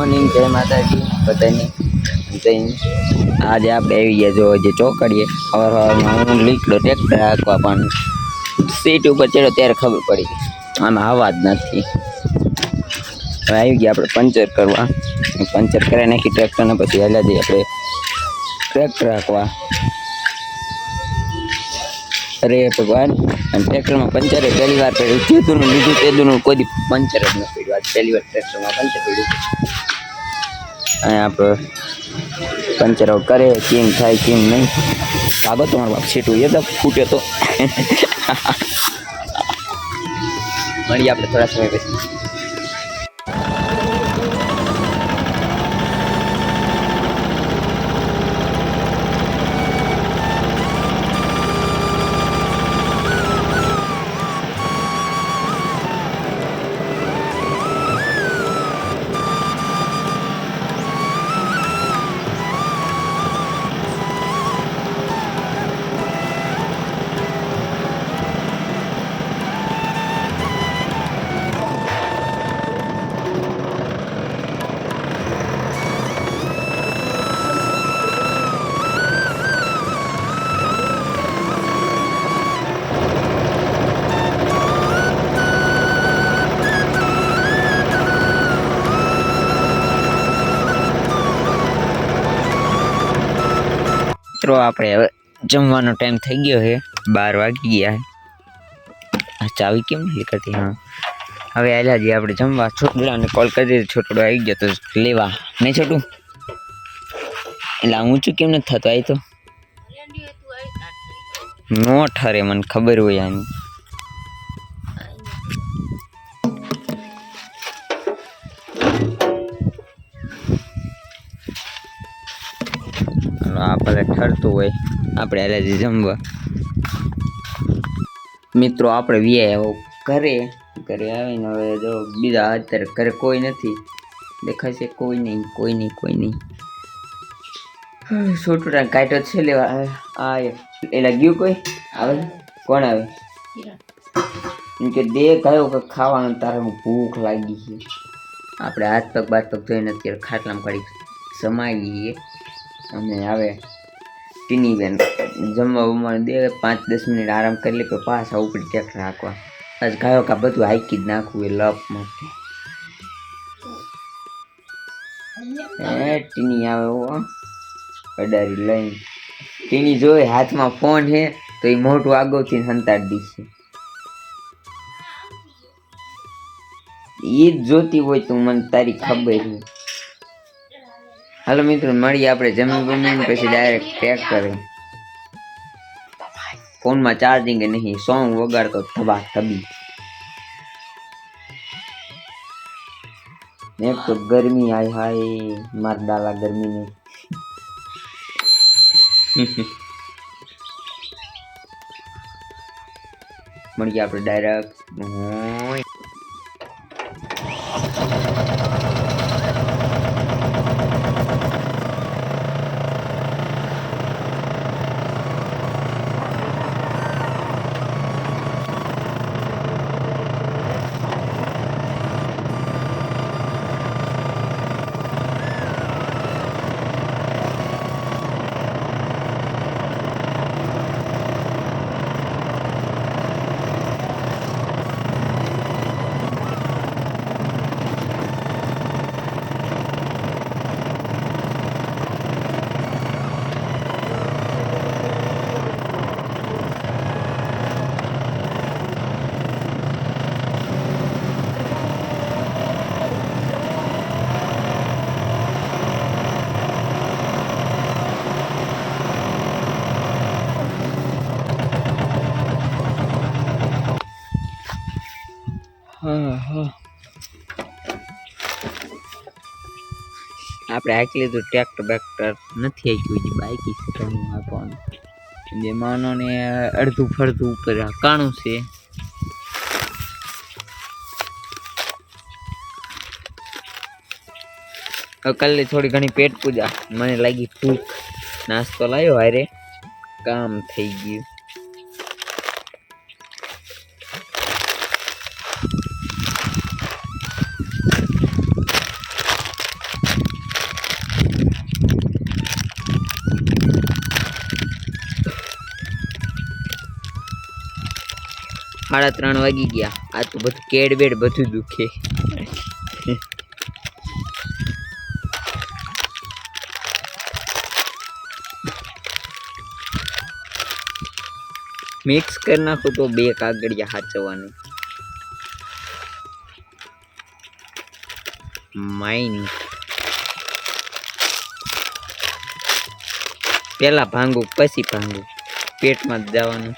Morning, જય માતાજી બધાને. આજે આપણે આવી ગયા જો જે ચોકડીએ સવારમાં હું લીકડો ટ્રેક્ટર હાંકવા, પણ સીટ ઉપર ચડ્યો ત્યારે ખબર પડી આમાં હવા જ નથી. હવે આવી ગયા આપણે પંચર કરવા, પંચર કરાવી નાખી ટ્રેક્ટરને, પછી હાલ્યા જઈએ આપણે ટ્રેક્ટર હાંકવા. અરે ભગવાન, અને ટ્રેક્ટરમાં પંચર પહેલી વાર પડ્યું. જેદુનું લીધું તેદુનું કોઈ પંચર જ ન પડ્યું. આજ પહેલી વાર ટ્રેક્ટરમાં પંચર પડ્યું. અહીંયા આપણે પંચર કરે કેમ થાય કેમ નહીં. ભાગો તમારો બાપ સીટું એ તો ફૂટે તો. મળીએ આપણે થોડા સમય પછી. આપણે હવે જમવાનો ટાઈમ થઈ ગયો છે, 12 વાગી ગયા છે. ચાવી કેમ નહીં કરતી? હા, હવે આલ્યા જઈએ આપણે જમવા. છોટડાને કોલ કરી દીધો, છોટડો આવી ગયો તો લેવા. નહીં છોટું, એટલે ઊંચું કેમ નથી થતું? આવી તો નો ઠરે, મને ખબર હોય આની. આપણે ઠરતું હોય આપણે હાલે જમવા. મિત્રો આપણે વ્યાય ઘરે આવીને હવે જો બીજા અત્યારે ઘરે કોઈ નથી દેખાય છે. કોઈ નહીં. છોટું કાંટો છે લેવા. આ એલા ગયું કોઈ આવે? કોણ આવે? એમ કે દે ગયો કે ખાવાનું, તારે ભૂખ લાગી છે. આપણે હાથ પગ જોઈને અત્યારે ખાટલામાં કાઢી સમાઈ ગઈએ. અને આવે ટીની બેન જમવા દે, 5-10 મિનિટ આરામ કરી લે, પછી પાછા ઉપડી ટ્રેક્ટર હાંકવા. આજ ગાયો કા બધું હાંકી જ નાખવું એ લપમાં. ટીની આવે અડારી લઈને. ટીની જોઈ હાથમાં ફોન છે તો એ મોટું આગળથી સંતાડી દીશે. એ જ જોતી હોય તો મને તારી ખબર છે. હાલો મિત્રો, મળીએ આપણે જમીન પછી ડાયરેક્ટ ટ્રેક્ટર. ફોનમાં ચાર્જિંગ નહીં, સોંગ વગાડતો ધબા ધબી. એક તો ગરમી આય હાય માર ડાલા ગરમી ને. મળીએ આપણે ડાયરેક્ટ. આપણે હાંકી લીધું ટ્રેક્ટર બેક્ટર નથી હાંક્યું, જે બાઈકી શીખવાનું આપવાનું. જે માનો ને અડધું ફરતું ઉપર કાણું છે. કાલે થોડી ઘણી પેટ પૂજા, મને લાગી ભૂખ, નાસ્તો લાવ્યો હારે, કામ થઈ ગયું. 3:30 વાગી ગયા. આ તો બધું કેડ બેડ બધું દુખે. મિક્સ કરી નાખો તો 2 કાગળિયા હાચવવાની. માઇન પેલા ભાંગું પછી ભાંગું, પેટમાં જ જવાનું.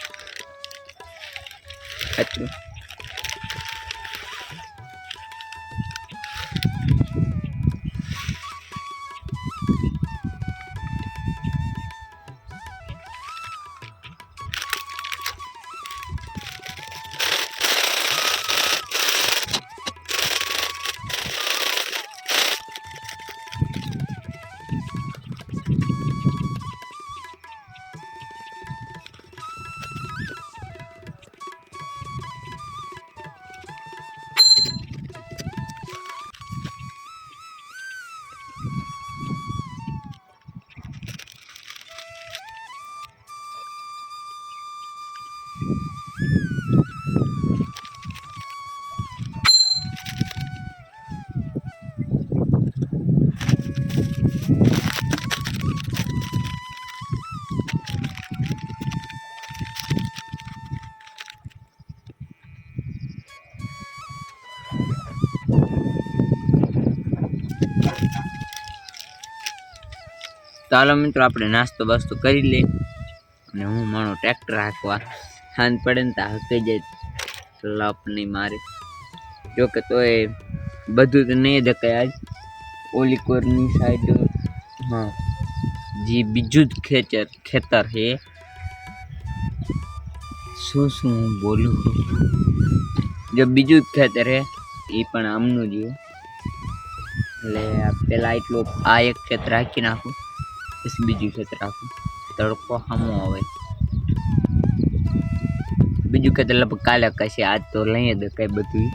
ચાલો મિત્રો આપણે નાસ્તો બાસ્તો કરી લઈએ અને હું મારો ટ્રેક્ટર હાંકવા. હાંજ પડે ને તો હાંકી જાય, લપ નહીં મારે. જોકે તો એ બધું તો નહીં ધકાય. આજ ઓલી કોરની સાઈડ હા જે બીજું જ ખેતર છે. શું હું બોલું, જો બીજું જ ખેતર છે એ પણ આમનું જ. એટલે પેલા એટલું આ એક ખેતર હાંકી નાખું, પછી બીજું ખેતર રાખું. તડકો સામો આવે. બીજું ખેતર લગભગ કાલે કશે, આજ તો લઈ જ કઈ બધું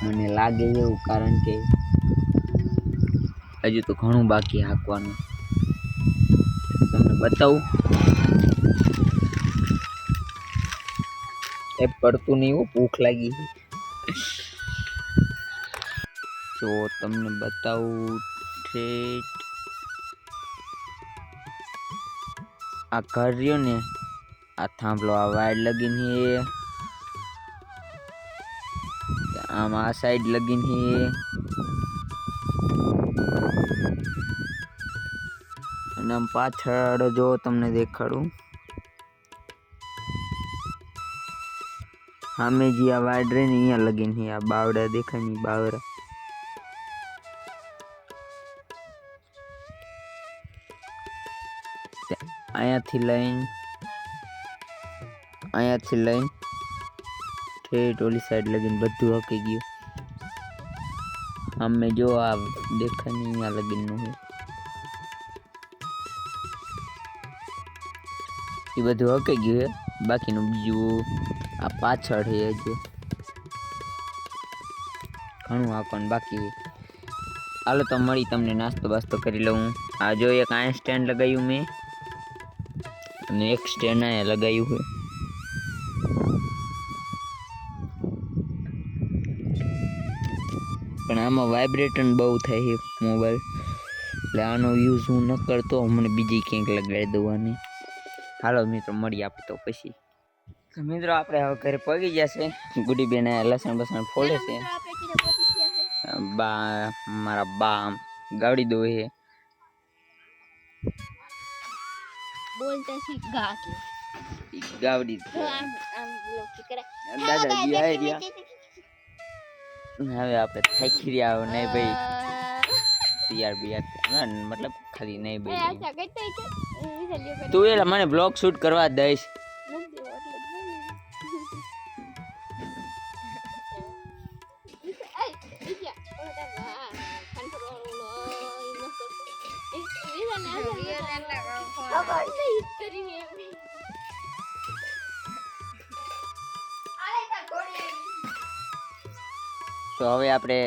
મને લાગે એવું, કારણ કે હજુ તો ઘણું બાકી હાંકવાનું. તમને બતાવું એ પડતું નહીં. ભૂખ લાગી તો તમને બતાવું. આ ઘર રહ્યો ને, આ થાંભલો આ વાયર લગીને હે, આમ આ સાઈડ લગીને હે, અને આમ પાછળ જો તમને દેખાડું. સામે જે આ વાયર રહે ને અહીંયા લગીને હે. આ બાવડા દેખાય ને, બાવડા અહીંયાથી લઈને ઠેઠ ઓલી સાઈડ લગીને બધું હકી ગયું. અમે જો આ દેખાય ને અહીંયા લગીનનું છે એ બધું હકી ગયું છે. બાકીનું બીજું આ પાછળ છે, હજુ ઘણું હાંકવાનું બાકી છે. હાલો તો મળી તમને નાસ્તો બાસ્તો કરી લઉં. આ જો એક અહીંયા સ્ટેન્ડ લગાવ્યું મેં, અને એક સ્ટેન્ડ અહીંયા લગાવ્યું છે. પણ આમાં વાઇબ્રેશન બહુ થાય છે મોબાઈલ, એટલે આનો યુઝ હું ન કરતો. મને બીજી ક્યાંક લગાડી દેવાની. હાલો મિત્રો મળીએ આપણે તો પછી. મિત્રો આપણે હવે ઘરે પગી ગયા છે. ગુડી બેન લસણ બસણ ફોડે છે. બા મારા બા ગાવડી દો છે. બોલતા શીખ ગા કે ગાવડી આમ બ્લોક કરે દાદાજી આવી રહ્યા. હવે આપણે થાકી રહ્યા નહીં ભાઈ, તૈયાર બિયાર મતલબ ખાલી નહીં ભાઈ. તું એલા મને બ્લોગ શૂટ કરવા દઈશ. તો હવે આપણે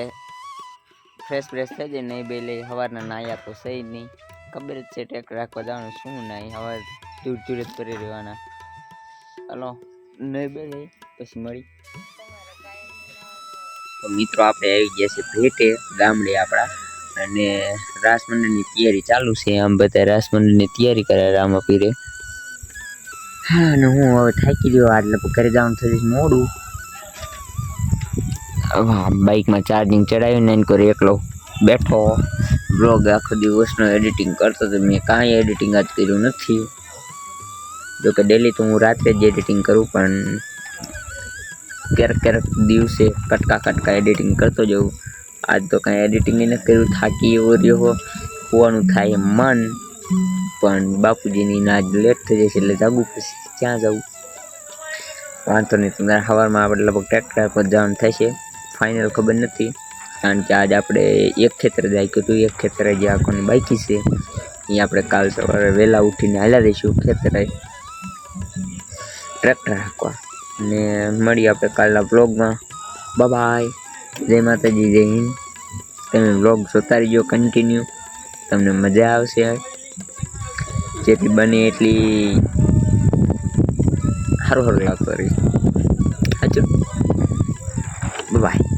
ફ્રેશ થઈ જાય. નહીં બે લઈ સવારના નાયા તો સહી નહીં, ખબર જ છે ટ્રેક્ટર રાખવા જવાનું શું નહીં. હવે દૂર જ કરી રહેવાના. ચાલો નહીં બે લઈ પછી મળી. તો મિત્રો આપણે આવી ગયા છે ભેટે ગામડે આપણા, અને રાસ મંડળની તૈયારી ચાલુ છે. આમ બધા રાસ મંડળની તૈયારી કરે રામા પીરે. હા, અને હું હવે થાકી ગયો, એટલે ઘરે જવાનું થઈ મોડું. બાઇકમાં ચાર્જિંગ ચડાવીને એને કોઈ એકલો બેઠો બ્લોગ આખો દિવસનો એડિટિંગ કરતો તો મેં કાંઈ એડિટિંગ આજ કર્યું નથી. જોકે ડેલી તો હું રાત્રે જ એડિટિંગ કરું, પણ ક્યારેક દિવસે કટકા એડિટિંગ કરતો જવું. આજ તો કાંઈ એડિટિંગ નથી કર્યું, થાકી એવો રહ્યો. હોવાનું થાય મન, પણ બાપુજીની ના જ લેટ થઈ જશે એટલે જાગવું પછી ક્યાં જવું. વાંધો નહીં, તમારે સવારમાં આપણે લગભગ ટ્રેક્ટર પર જવાનું થશે. ફાઇનલ ખબર નથી, કારણ કે આજ આપણે એક ખેતર જાય કે તું એક ખેતર જે આખોની બાકી છે એ આપણે કાલ સવારે વહેલા ઉઠીને હાલ્યા દઈશું ખેતરે ટ્રેક્ટર હાંકવા. અને મળીએ આપણે કાલના બ્લોગમાં. બાય, જય માતાજી, જય હિન્દ. તમે બ્લોગ જોતા રહીજો કન્ટિન્યુ, તમને મજા આવશે. જેટલી બને એટલી સારું લાગતું રહી. સાચું. બાય.